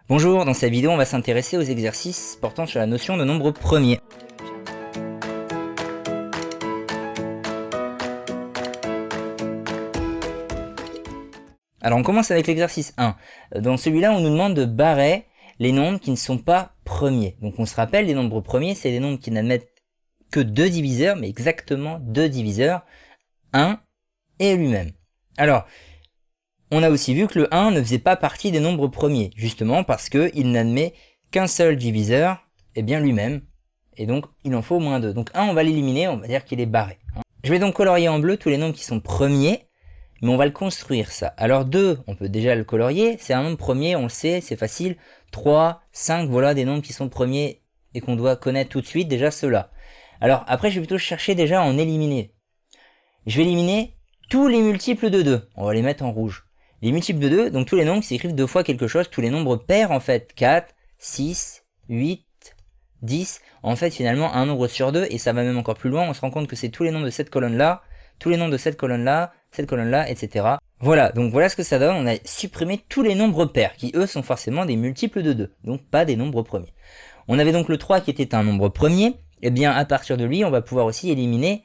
Bonjour, dans cette vidéo on va s'intéresser aux exercices portant sur la notion de nombre premier. Alors on commence avec l'exercice 1. Dans celui-là on nous demande de barrer les nombres qui ne sont pas premiers. Donc on se rappelle, les nombres premiers c'est des nombres qui n'admettent que deux diviseurs, mais exactement deux diviseurs, 1 et lui-même. Alors, on a aussi vu que le 1 ne faisait pas partie des nombres premiers, justement parce qu'il n'admet qu'un seul diviseur, et bien lui-même, et donc il en faut au moins 2. Donc 1 on va l'éliminer, on va dire qu'il est barré. Je vais donc colorier en bleu tous les nombres qui sont premiers, mais on va le construire ça. Alors 2, on peut déjà le colorier, c'est un nombre premier, on le sait, c'est facile. 3, 5, voilà des nombres qui sont premiers et qu'on doit connaître tout de suite, déjà ceux-là. Alors après je vais plutôt chercher déjà à en éliminer. Je vais éliminer tous les multiples de 2, on va les mettre en rouge. Les multiples de 2, donc tous les nombres qui s'écrivent deux fois quelque chose, tous les nombres pairs en fait, 4, 6, 8, 10, en fait finalement un nombre sur 2, et ça va même encore plus loin, on se rend compte que c'est tous les nombres de cette colonne-là, tous les nombres de cette colonne-là, etc. Voilà, donc voilà ce que ça donne, on a supprimé tous les nombres pairs, qui eux sont forcément des multiples de 2, donc pas des nombres premiers. On avait donc le 3 qui était un nombre premier, et bien à partir de lui, on va pouvoir aussi éliminer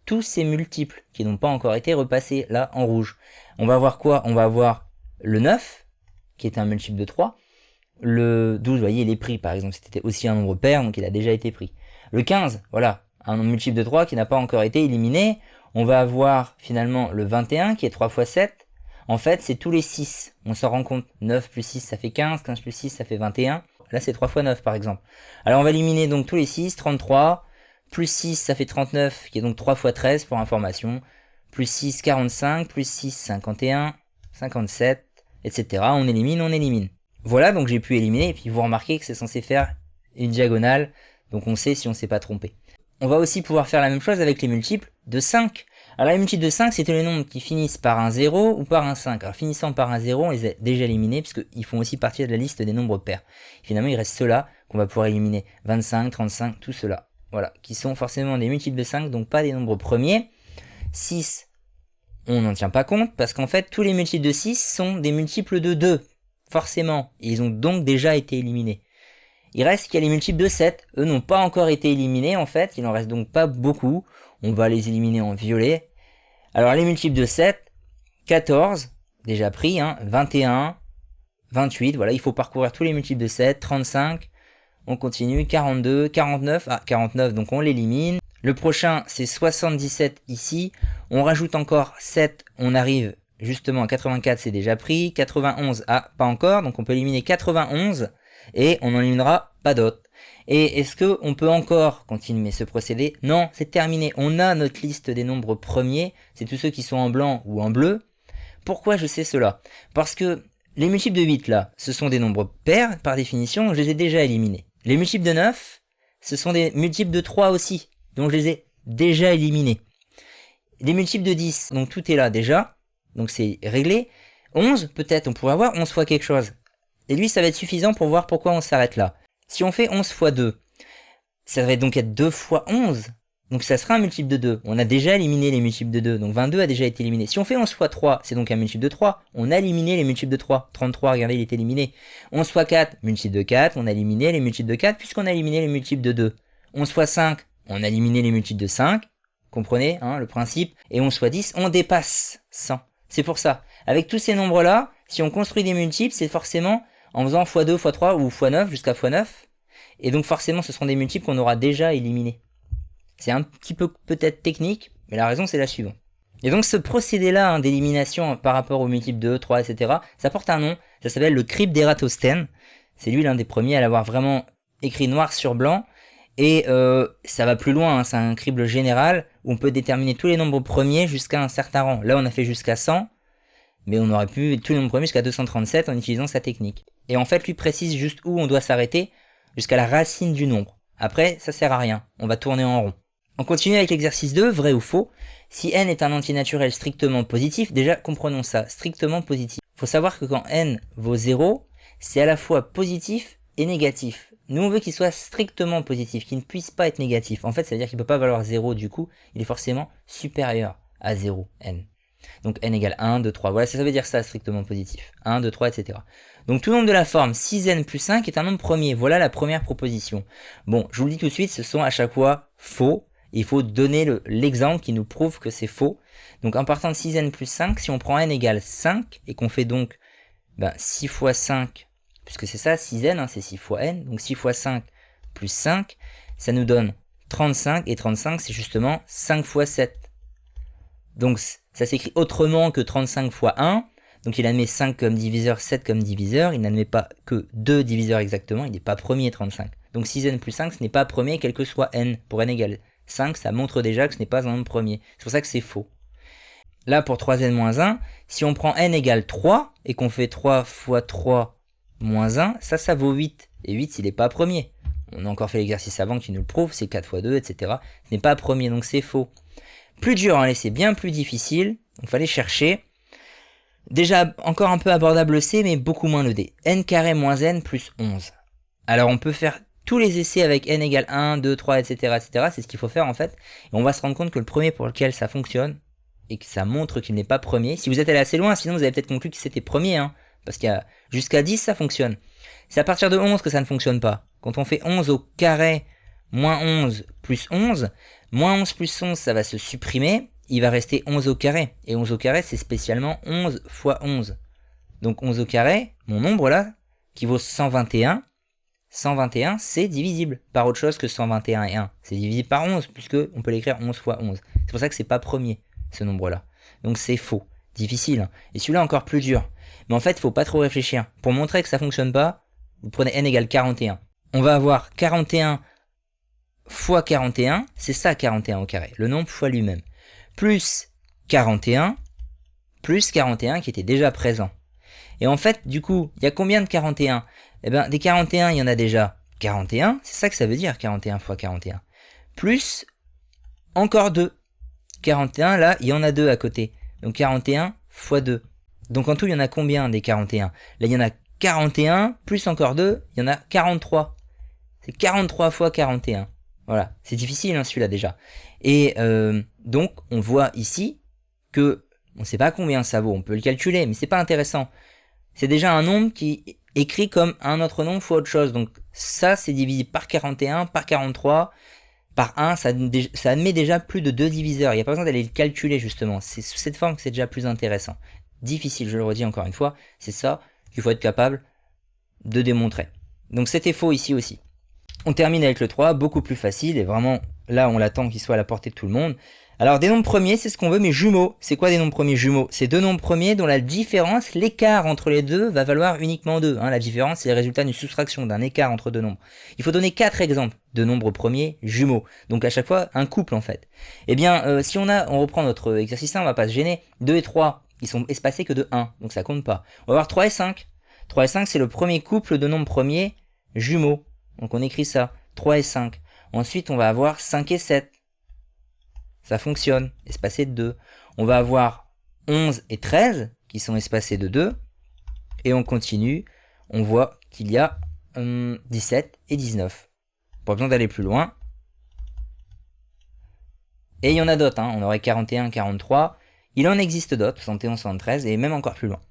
tous ces multiples qui n'ont pas encore été repassés là en rouge. On va avoir quoi? On va avoir le 9, qui est un multiple de 3. Le 12, vous voyez, il est pris par exemple, c'était aussi un nombre pair, donc il a déjà été pris. Le 15, voilà, un nombre multiple de 3 qui n'a pas encore été éliminé. On va avoir finalement le 21, qui est 3 fois 7. En fait, c'est tous les 6. On s'en rend compte. 9 plus 6, ça fait 15. 15 plus 6, ça fait 21. Là, c'est 3 fois 9, par exemple. Alors, on va éliminer donc tous les 6. 33. Plus 6, ça fait 39, qui est donc 3 fois 13, pour information. Plus 6, 45. Plus 6, 51. 57, etc. On élimine. Voilà, donc j'ai pu éliminer. Et puis, vous remarquez que c'est censé faire une diagonale. Donc, on sait si on ne s'est pas trompé. On va aussi pouvoir faire la même chose avec les multiples de 5. Alors les multiples de 5, c'est tous les nombres qui finissent par un 0 ou par un 5. Alors finissant par un 0, on les a déjà éliminés puisqu'ils font aussi partie de la liste des nombres pairs. Finalement, il reste ceux-là qu'on va pouvoir éliminer. 25, 35, tout cela. Voilà, qui sont forcément des multiples de 5, donc pas des nombres premiers. 6, on n'en tient pas compte parce qu'en fait, tous les multiples de 6 sont des multiples de 2. Forcément. Et ils ont donc déjà été éliminés. Il reste qu'il y a les multiples de 7, eux n'ont pas encore été éliminés en fait, il en reste donc pas beaucoup, on va les éliminer en violet. Alors les multiples de 7, 14, déjà pris, 21, 28, voilà, il faut parcourir tous les multiples de 7, 35, on continue, 42, 49, 49 donc on l'élimine. Le prochain c'est 77 ici, on rajoute encore 7, on arrive justement à 84, c'est déjà pris, 91, pas encore, donc on peut éliminer 91, et on n'en éliminera pas d'autres. Et est-ce que on peut encore continuer ce procédé? Non, c'est terminé. On a notre liste des nombres premiers, c'est tous ceux qui sont en blanc ou en bleu. Pourquoi je sais cela? Parce que les multiples de 8 là, ce sont des nombres pairs par définition, je les ai déjà éliminés. Les multiples de 9, ce sont des multiples de 3 aussi, donc je les ai déjà éliminés. Les multiples de 10, donc tout est là déjà, donc c'est réglé. 11, peut-être on pourrait avoir 11 fois quelque chose. Et lui, ça va être suffisant pour voir pourquoi on s'arrête là. Si on fait 11 fois 2, ça va donc être 2 fois 11. Donc ça sera un multiple de 2. On a déjà éliminé les multiples de 2, donc 22 a déjà été éliminé. Si on fait 11 fois 3, c'est donc un multiple de 3. On a éliminé les multiples de 3. 33, regardez, il est éliminé. 11 fois 4, multiple de 4, on a éliminé les multiples de 4 puisqu'on a éliminé les multiples de 2. 11 fois 5, on a éliminé les multiples de 5. Comprenez le principe. Et 11 fois 10, on dépasse 100. C'est pour ça. Avec tous ces nombres-là, si on construit des multiples, c'est forcément en faisant x2, x3 ou x9 jusqu'à x9. Et donc forcément ce seront des multiples qu'on aura déjà éliminés. C'est un petit peu peut-être technique, mais la raison c'est la suivante. Et donc ce procédé-là d'élimination par rapport aux multiples de 3, etc., ça porte un nom, ça s'appelle le crypte d'Ératosthène. C'est lui l'un des premiers à l'avoir vraiment écrit noir sur blanc. Et ça va plus loin, c'est un crible général où on peut déterminer tous les nombres premiers jusqu'à un certain rang. Là on a fait jusqu'à 100. Mais on aurait pu tous les nombres premiers jusqu'à 237 en utilisant sa technique. Et en fait, lui précise juste où on doit s'arrêter, jusqu'à la racine du nombre. Après, ça sert à rien, on va tourner en rond. On continue avec l'exercice 2, vrai ou faux. Si n est un antinaturel strictement positif, déjà comprenons ça, strictement positif. Il faut savoir que quand n vaut 0, c'est à la fois positif et négatif. Nous on veut qu'il soit strictement positif, qu'il ne puisse pas être négatif. En fait, ça veut dire qu'il ne peut pas valoir 0 du coup, il est forcément supérieur à 0, n. Donc n égale 1, 2, 3. Voilà, ça veut dire ça, strictement positif. 1, 2, 3, etc. Donc tout nombre de la forme 6n plus 5 est un nombre premier. Voilà la première proposition. Bon, je vous le dis tout de suite, ce sont à chaque fois faux. Il faut donner l'exemple qui nous prouve que c'est faux. Donc en partant de 6n plus 5, si on prend n égale 5, et qu'on fait donc 6 fois 5, puisque c'est ça, 6n, hein, c'est 6 fois n, donc 6 fois 5 plus 5, ça nous donne 35, et 35 c'est justement 5 fois 7. Donc ça s'écrit autrement que 35 fois 1, donc il admet 5 comme diviseur, 7 comme diviseur, il n'admet pas que 2 diviseurs exactement, il n'est pas premier 35. Donc 6n plus 5, ce n'est pas premier quel que soit n. Pour n égale 5, ça montre déjà que ce n'est pas un nombre premier. C'est pour ça que c'est faux. Là, pour 3n moins 1, si on prend n égale 3, et qu'on fait 3 fois 3 moins 1, ça vaut 8. Et 8, il n'est pas premier. On a encore fait l'exercice avant qui nous le prouve, c'est 4 fois 2, etc. Ce n'est pas premier, donc c'est faux. Plus dur, allez, c'est bien plus difficile. Il fallait chercher. Déjà, encore un peu abordable le C, mais beaucoup moins le D. N carré moins n plus 11. Alors, on peut faire tous les essais avec n égale 1, 2, 3, etc. etc. C'est ce qu'il faut faire, en fait. Et on va se rendre compte que le premier pour lequel ça fonctionne, et que ça montre qu'il n'est pas premier, si vous êtes allé assez loin, sinon vous avez peut-être conclu que c'était premier, hein, parce qu'il y a jusqu'à 10, ça fonctionne. C'est à partir de 11 que ça ne fonctionne pas. Quand on fait 11 au carré, moins 11 plus 11, moins 11 plus 11, ça va se supprimer, il va rester 11 au carré. Et 11 au carré, c'est spécialement 11 fois 11. Donc 11 au carré, mon nombre là, qui vaut 121, 121, c'est divisible par autre chose que 121 et 1. C'est divisible par 11, puisque on peut l'écrire 11 fois 11. C'est pour ça que c'est pas premier, ce nombre-là. Donc c'est faux. Difficile. Hein. Et celui-là encore plus dur. Mais en fait, il faut pas trop réfléchir. Pour montrer que ça fonctionne pas, vous prenez n égale 41. On va avoir 41 fois 41, c'est ça 41 au carré, le nombre fois lui-même. Plus 41 qui était déjà présent. Et en fait, du coup, il y a combien de 41? Eh bien, des 41, il y en a déjà 41, c'est ça que ça veut dire, 41 fois 41. Plus encore 2. 41, là, il y en a 2 à côté. Donc 41 fois 2. Donc en tout, il y en a combien des 41? Là, il y en a 41, plus encore 2, il y en a 43. C'est 43 fois 41. Voilà, c'est difficile hein, celui-là déjà. Et donc, on voit ici que, on ne sait pas combien ça vaut, on peut le calculer, mais c'est pas intéressant. C'est déjà un nombre qui est écrit comme un autre nombre fois autre chose. Donc ça, c'est divisé par 41, par 43, par 1, ça admet déjà plus de 2 diviseurs. Il n'y a pas besoin d'aller le calculer justement. C'est sous cette forme que c'est déjà plus intéressant. Difficile, je le redis encore une fois, c'est ça qu'il faut être capable de démontrer. Donc c'était faux ici aussi. On termine avec le 3, beaucoup plus facile, et vraiment, là on l'attend qu'il soit à la portée de tout le monde. Alors des nombres premiers, c'est ce qu'on veut, mais jumeaux, c'est quoi des nombres premiers jumeaux? C'est deux nombres premiers dont la différence, l'écart entre les deux va valoir uniquement 2. Hein. La différence, c'est le résultat d'une soustraction, d'un écart entre deux nombres. Il faut donner 4 exemples de nombres premiers jumeaux. Donc à chaque fois, un couple en fait. Eh bien, si on reprend notre exercice 1, on va pas se gêner. 2 et 3, ils sont espacés que de 1, donc ça compte pas. On va voir 3 et 5. 3 et 5, c'est le premier couple de nombres premiers jumeaux. Donc on écrit ça, 3 et 5. Ensuite, on va avoir 5 et 7. Ça fonctionne, espacé de 2. On va avoir 11 et 13, qui sont espacés de 2. Et on continue, on voit qu'il y a 17 et 19. Pas besoin d'aller plus loin. Et il y en a d'autres, hein. On aurait 41, 43. Il en existe d'autres, 71, 73, et même encore plus loin.